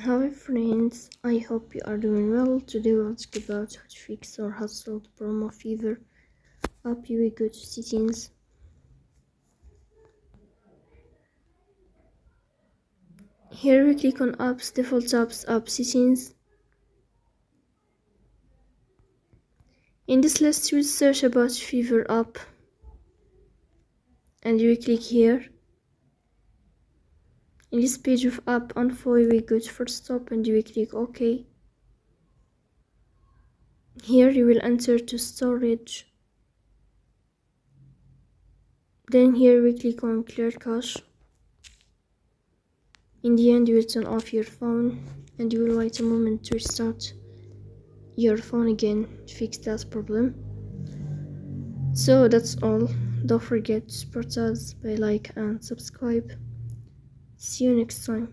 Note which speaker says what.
Speaker 1: Hi friends, I hope you are doing well. Today we'll talk about how to fix or how to solve the problem of Fiverr app. You will go to settings. Here we click on apps, default apps, app settings. In this list you will search about Fiverr app and you will click here. In this page of app info you will go to first stop and you will click OK. Here you will enter to storage. Then here we click on clear cache. In the end, you will turn off your phone and you will wait a moment to restart your phone again to fix that problem. So that's all. Don't forget to support us by like and subscribe. See you next time.